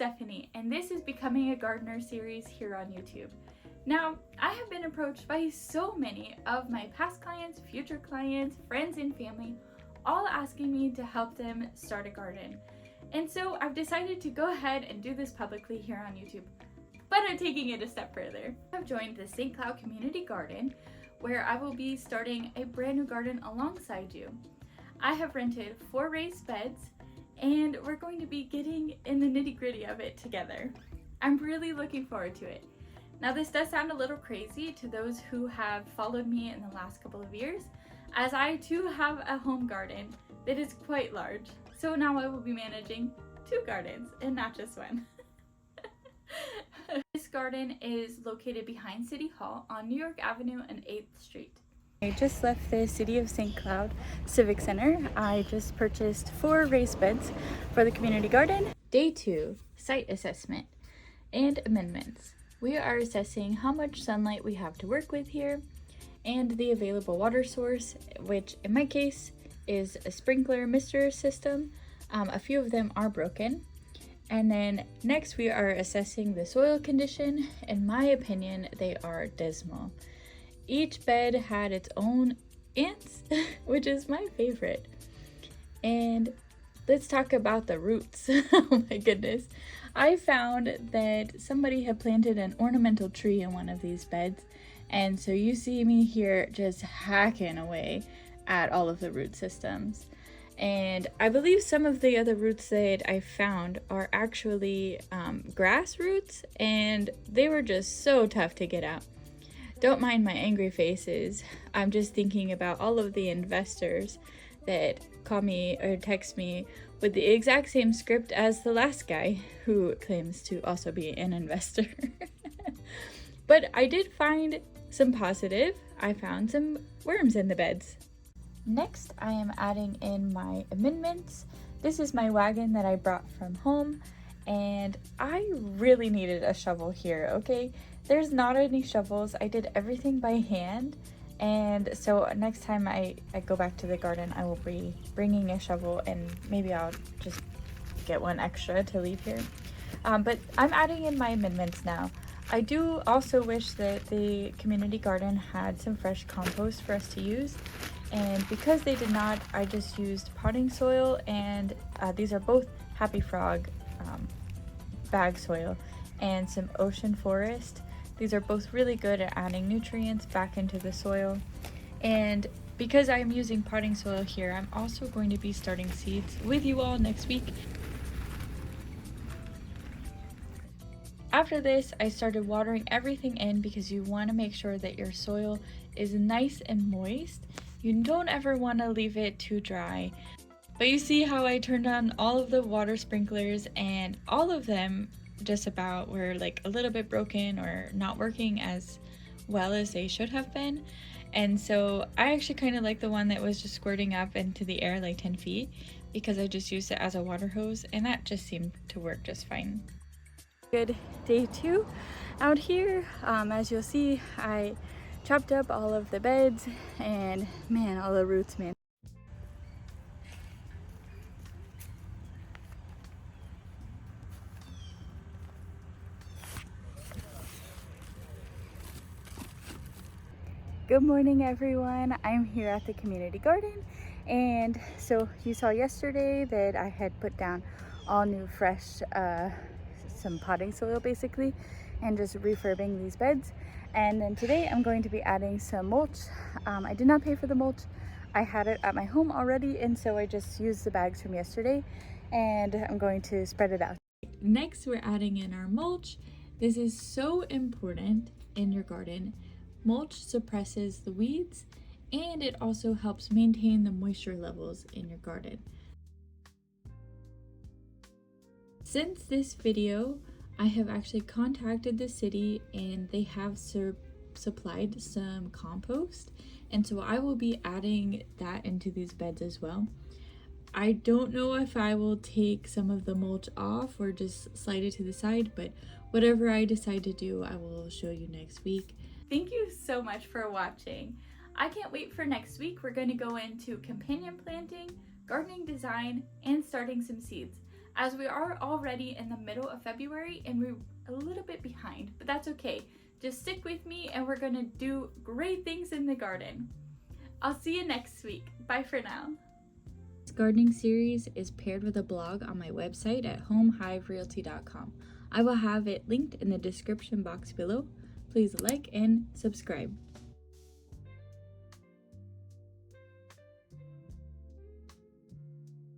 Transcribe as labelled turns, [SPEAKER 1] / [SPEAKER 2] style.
[SPEAKER 1] Stephanie, and this is Becoming a Gardener series here on YouTube. Now, I have been approached by so many of my past clients, future clients, friends, and family, all asking me to help them start a garden. And so I've decided to go ahead and do this publicly here on YouTube. But I'm taking it a step further. I've joined the St. Cloud Community Garden, where I will be starting a brand new garden alongside you. I have rented 4 raised beds, and we're going to be getting in the nitty-gritty of it together. I'm really looking forward to it. Now, this does sound a little crazy to those who have followed me in the last couple of years, as I too have a home garden that is quite large. So now I will be managing 2 gardens and not just one. This garden is located behind City Hall on New York Avenue and 8th Street. I just left the City of St. Cloud Civic Center. I just purchased 4 raised beds for the community garden. Day 2, site assessment and amendments. We are assessing how much sunlight we have to work with here and the available water source, which in my case is a sprinkler mister system. A few of them are broken. And then next we are assessing the soil condition. In my opinion, they are dismal. Each bed had its own ants, which is my favorite. And let's talk about the roots. Oh my goodness. I found that somebody had planted an ornamental tree in one of these beds. And so you see me here just hacking away at all of the root systems. And I believe some of the other roots that I found are actually grass roots, and they were just so tough to get out. Don't mind my angry faces. I'm just thinking about all of the investors that call me or text me with the exact same script as the last guy who claims to also be an investor. But I did find some positive. I found some worms in the beds. Next, I am adding in my amendments. This is my wagon that I brought from home, and I really needed a shovel here, okay? There's not any shovels. I did everything by hand, and so next time I go back to the garden, I will be bringing a shovel, and maybe I'll just get one extra to leave here. But I'm adding in my amendments now. I do also wish that the community garden had some fresh compost for us to use. And because they did not, I just used potting soil, and these are both Happy Frog bag soil and some ocean forest. These are both really good at adding nutrients back into the soil. And because I'm using potting soil here, I'm also going to be starting seeds with you all next week. After this, I started watering everything in because you want to make sure that your soil is nice and moist. You don't ever want to leave it too dry. But you see how I turned on all of the water sprinklers, and all of them just about were like a little bit broken or not working as well as they should have been. And so I actually kind of like the one that was just squirting up into the air like 10 feet because I just used it as a water hose, and that just seemed to work just fine. Good day 2 out here. As you'll see, I chopped up all of the beds, and man, all the roots, man. Good morning, everyone. I'm here at the community garden, and so you saw yesterday that I had put down all new fresh some potting soil basically, and just refurbing these beds. And then today I'm going to be adding some mulch. I did not pay for the mulch. I had it at my home already, and so I just used the bags from yesterday, and I'm going to spread it out. Next, we're adding in our mulch. This is so important in your garden. Mulch suppresses the weeds, and it also helps maintain the moisture levels in your garden. Since this video, I have actually contacted the city, and they have supplied some compost, and so I will be adding that into these beds as well. I don't know if I will take some of the mulch off or just slide it to the side, but whatever I decide to do, I will show you next week. Thank you so much for watching. I can't wait for next week. We're going to go into companion planting, gardening design, and starting some seeds. as we are already in the middle of February and we're a little bit behind, but that's okay. Just stick with me and we're gonna do great things in the garden. I'll see you next week. Bye for now. This gardening series is paired with a blog on my website at homehiverealty.com. I will have it linked in the description box below. Please like and subscribe.